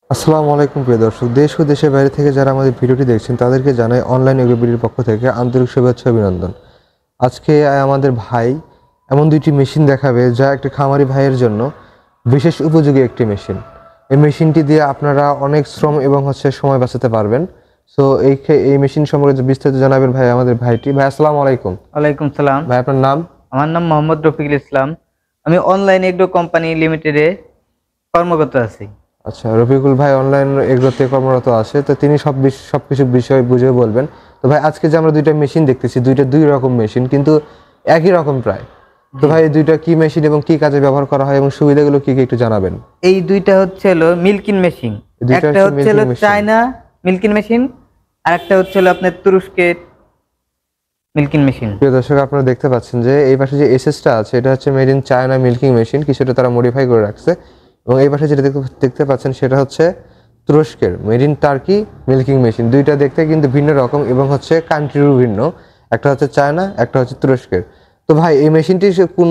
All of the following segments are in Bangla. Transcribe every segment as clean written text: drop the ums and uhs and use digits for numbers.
আসসালামু আলাইকুম প্রিয় দর্শক, দেশ ও দেশের বাইরে থেকে যারা আমাদের ভিডিওটি দেখছেন তাদেরকে জানাই অনলাইন এগ্রিবিডির পক্ষ থেকে আন্তরিক শুভেচ্ছা অভিনন্দন। আজকে আমাদের ভাই এমন দুইটি মেশিন দেখাবে যা একটি খামারি ভাইয়ের জন্য বিশেষ উপযোগী একটি মেশিন। এই মেশিনটি দিয়ে আপনারা অনেক শ্রম এবং সময় বাঁচাতে পারবেন। সো এই মেশিন সম্পর্কে বিস্তারিত জানাবেন ভাই আমাদের ভাইটি। ভাই আসসালামু আলাইকুম। ওয়ালাইকুম সালাম। ভাই আপনার নাম? আমার নাম মোহাম্মদ রফিকুল ইসলাম। আমি অনলাইন এগ্রো কোম্পানি লিমিটেডে কর্মরত আছি। আচ্ছা, রফিকুল ভাই অনলাইন এগ্রোতে কর্মরত আছে, তো তিনি সবকিছু বিষয় বুঝে বলবেন। তো ভাই আজকে যে আমরা দুইটা মেশিন দেখতেছি, দুই রকম মেশিন কিন্তু একই রকম প্রায়। তো ভাই এই দুইটা কি মেশিন এবং কি কাজে ব্যবহার করা হয় এবং সুবিধাগুলো কি কি একটু জানাবেন। এই দুইটা হচ্ছে হলো মিল্কিং মেশিন। একটা হচ্ছে হলো চায়না মিল্কিং মেশিন, আর একটা হচ্ছে হলো আপনার তুরস্কের মিল্কিং মেশিন। প্রিয় দর্শক, আপনারা দেখতে পাচ্ছেন যে এই পাশে যে এসএসটা আছে এটা হচ্ছে made in China milking machine, কিছুটা তারা মডিফাই করে রাখছে। এবং এই পাশে যেটা দেখতে পাচ্ছেন সেটা হচ্ছে তুরস্কের made in turkey milking machine. দুইটা দেখতে কিন্তু ভিন্ন রকম এবং কান্ট্রিরও ভিন্ন, একটা হচ্ছে চায়না, একটা হচ্ছে তুরস্কের। তো ভাই এই মেশিনটি কোন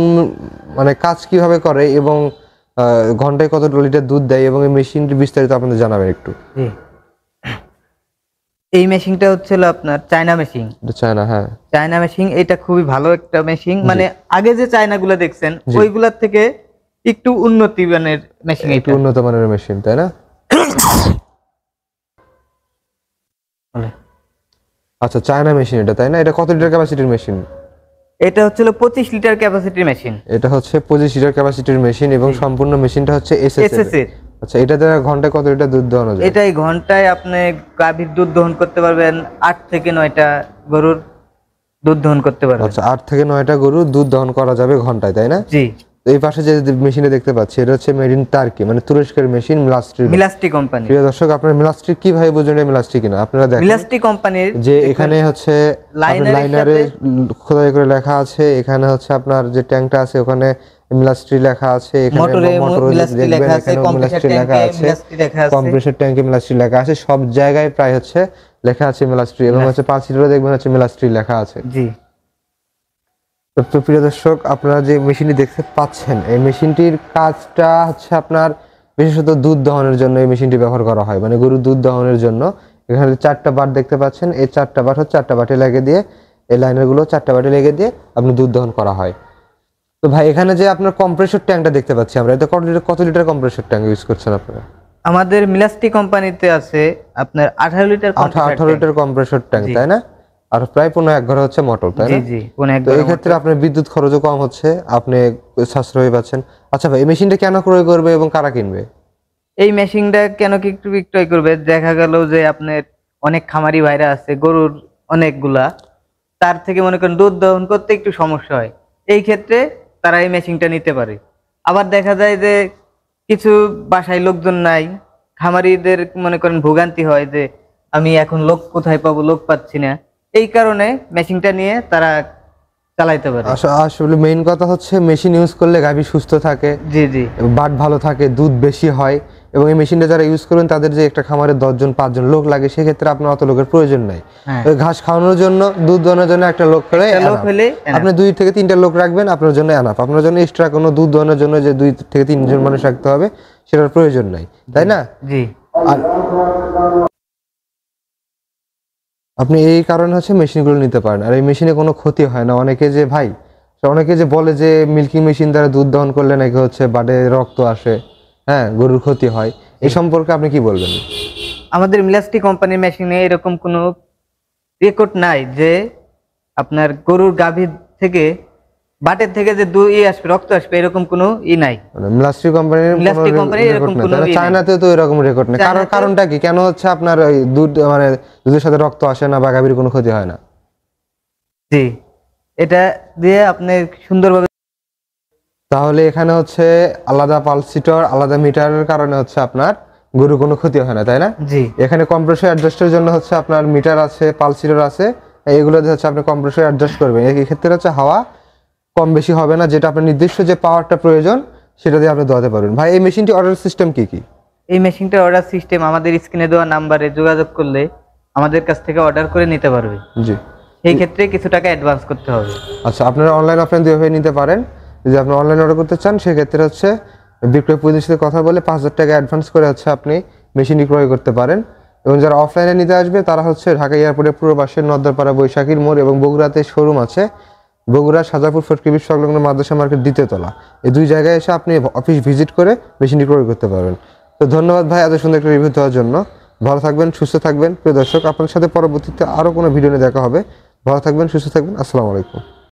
কাজ কিভাবে করে এবং ঘন্টায় কত লিটার দুধ দেয় এবং এই মেশিনটি বিস্তারিত আপনাদের জানাবেন একটু। এই মেশিনটা হচ্ছে আপনার চায়না মেশিন। চায়না, হ্যাঁ চায়না মেশিন। এটা খুবই ভালো একটা মেশিন, মানে আগে যে চায়নাগুলো দেখছেন ওইগুলোর থেকে একটু উন্নত মানের মেশিন, একটু উন্নত মানের মেশিন, তাই না? আচ্ছা, চায়না মেশিন এটা, তাই না? এটা কত লিটার ক্যাপাসিটির মেশিন? এটা হচ্ছে 25 লিটার ক্যাপাসিটির মেশিন। এটা হচ্ছে 25 লিটার ক্যাপাসিটির মেশিন এবং সম্পূর্ণ মেশিনটা হচ্ছে এসএস এর। আচ্ছা, এটা দ্বারা ঘন্টায় কত লিটার দুধ দহন যায়? এটাই ঘন্টায় আপনি গাভীর দুধ দহন করতে পারবেন 8 থেকে 9টা গরুর দুধ দহন করতে পারবেন। আচ্ছা, 8 থেকে 9টা গরুর দুধ দহন করা যাবে ঘন্টায়, তাই না? জি। এই পাশে যে মেশিনে দেখতে পাচ্ছি এটা হচ্ছে মেড ইন টার্কি, মানে তুরস্কের মেশিন, মিলাস্ট্রি কোম্পানি। প্রিয় দর্শক, আপনারা মিলাস্ট্রি কি ভাই বুঝুন এটা মিলাস্ট্রি কিনা আপনারা দেখেন। মিলাস্ট্রি কোম্পানির যে এখানে হচ্ছে লাইনারে খোদাই করে লেখা আছে, এখানে হচ্ছে আপনার যে ট্যাঙ্কটা আছে ওখানে মিলাস্ট্রি লেখা আছে, এখানে মোটরে মিলাস্ট্রি লেখা আছে, মিলাস্ট্রি লেখা আছে, কম্প্রেসর ট্যাঙ্কে মিলাস্ট্রি লেখা আছে, সব জায়গায় প্রায় লেখা আছে মিলাস্ট্রি এবং 5 লিটারও দেখবেন মিলাস্ট্রি লেখা আছে। জি। তো প্রিয় দর্শক, আপনারা যে মেশিনটি দেখতে পাচ্ছেন এই মেশিনটির কাজটা আপনার বিশেষত দুধ দহনের জন্য এই মেশিনটি ব্যবহার করা হয়, মানে গরুর দুধ দহনের জন্য। এখানে 4টা বাট দেখতে পাচ্ছেন, এই 4টা বাট 4টা বাটে লাগিয়ে দিয়ে, এই লাইনারগুলো 4টা বাটে লেগে দিয়ে আপনি দুধ দহন করা হয়। তো ভাই এখানে যে আপনার কম্প্রেসর ট্যাঙ্কটা দেখতে পাচ্ছি আমরা, এটা কত লিটার কম্প্রেসর ট্যাঙ্ক ইউজ করছেন আপনারা? আমাদের মিলাস্ট্রি কোম্পানিতে আছে আপনার 18 লিটার কম্প্রেসর ট্যাঙ্ক, তাই না? আর প্রায় 15 ঘরে মোটর, তাই না? জি। তো এই ক্ষেত্রে আপনার বিদ্যুৎ খরচও কম হচ্ছে, আপনি সাশ্রয় পাচ্ছেন। আচ্ছা ভাই, এই মেশিনটা কেন ক্রয় করবে এবং কারা কিনবে? এই মেশিনটা কেন কি একটু বিক্রয় করবে, দেখা গেল যে আপনার অনেক খামারি ভাইরা আছে গরুর অনেকগুলা, তার থেকে মনে করেন দুধ দহন করতে একটু সমস্যা হয়, এই ক্ষেত্রে তারা এই মেশিনটা নিতে পারে। আবার দেখা যায় যে কিছু বাসায় লোকজন নাই, খামারিদের মনে করেন ভোগান্তি হয় যে আমি এখন লোক কোথায় পাবো, লোক পাচ্ছি না, এই কারণে মেশিনটা নিয়ে তারা চালাইতে পারে। আসলে মেইন কথা হচ্ছে মেশিন ইউজ করলে গাভী সুস্থ থাকে, জি, বাট ভালো থাকে, দুধ বেশি হয়। এবং এই মেশিনটা যারা ইউজ করবেন তাদের যে একটা খামারে 10 জন 5 জন লোক লাগে, সেক্ষেত্রে আপনার অত লোকের প্রয়োজন নাই। ঘাস খাওয়ানোর জন্য, দুধ দহনের জন্য একটা লোক হলে আপনি 2 থেকে 3টা লোক রাখবেন, আপনার জন্য এনাফ। আপনার জন্য এক্সট্রা কোনো দুধ দহনের জন্য যে 2 থেকে 3 জন মানুষ রাখতে হবে সেটার প্রয়োজন নাই, তাই না? জি। আর আপনি এই কারণে মেশিনগুলো নিতে পারেন। আর এই মেশিনে কোনো ক্ষতি হয় না। অনেকে যে বলে যে মিল্কিং মেশিন দ্বারা দুধ দহন করলে নাকি বাডে রক্ত আসে, হ্যাঁ, গরুর ক্ষতি হয়, এই সম্পর্কে আপনি কি বলবেন? আমাদের মিলাস্ট্রি কোম্পানির মেশিনে এরকম কোনো রেকর্ড নাই যে আপনার গরুর গাভী থেকে বাটের থেকে যে আসবে, রক্ত আসবে, এরকম কোনো নাই। মিলাস্ট্রি কোম্পানির এরকম কোনো চায়নাতে তো এরকম রেকর্ড নেই। কারণটা কি? কেন আপনার ওই দুধ দুধের সাথে রক্ত আসে না বা গাভীর কোনো ক্ষতি হয় না? জি, এটা দিয়ে আপনি সুন্দরভাবে, তাহলে এখানে আলাদা পালসিটর, আলাদা মিটারের কারণে আপনার গরু কোনো ক্ষতি হয় না, তাই না? জি। এখানে কম্প্রেসর অ্যাডজাস্টের জন্য আপনার মিটার আছে, পালসিটর আছে, এগুলো দিয়ে আপনি কম্প্রেসর অ্যাডজাস্ট করবেন। এই ক্ষেত্রে হাওয়া কম বেশি হবে না, যেটা আপনার নির্দিষ্ট যে পাওয়ারটা প্রয়োজন সেটা দিয়ে আপনি দোয়াতে পারবেন। ভাই এই মেশিনটি অর্ডার সিস্টেম কি? এই মেশিনটা অর্ডার সিস্টেম আমাদের স্ক্রিনে দেওয়া নাম্বারে যোগাযোগ করলে আমাদের কাছ থেকে অর্ডার করে নিতে পারবে। জি। এই ক্ষেত্রে কিছু টাকা অ্যাডভান্স করতে হবে। আচ্ছা, আপনারা অনলাইন অফলাইন দুইভাবে নিতে পারেন। যদি আপনি অনলাইন অর্ডার করতে চান সেক্ষেত্রে বিক্রয় প্রতিনিধির সাথে কথা বলে 5000 টাকা অ্যাডভান্স করে আপনি মেশিনটি ক্রয় করতে পারেন। এবং যারা অফলাইনে নিতে আসবে তারা হচ্ছে ঢাকা এয়ারপোর্টের পূর্ব পাশে নদ্দারপাড়া বৈশাখীর মোড় এবং বগুড়াতে শোরুম আছে, বগুড়া সাজাপুর ফটকিবি সংলগ্ন মাদ্রাসা মার্কেট দ্বিতীয় তলা, এই দুই জায়গায় এসে আপনি অফিস ভিজিট করে মেশিনটি ক্রয় করতে পারবেন। তো ধন্যবাদ ভাই এত সুন্দর একটা রিভিউ দেওয়ার জন্য। ভালো থাকবেন, সুস্থ থাকবেন প্রিয় দর্শক। আপনার সাথে পরবর্তীতে আরও কোনো ভিডিও নিয়ে দেখা হবে। ভালো থাকবেন, সুস্থ থাকবেন। আসসালামু আলাইকুম।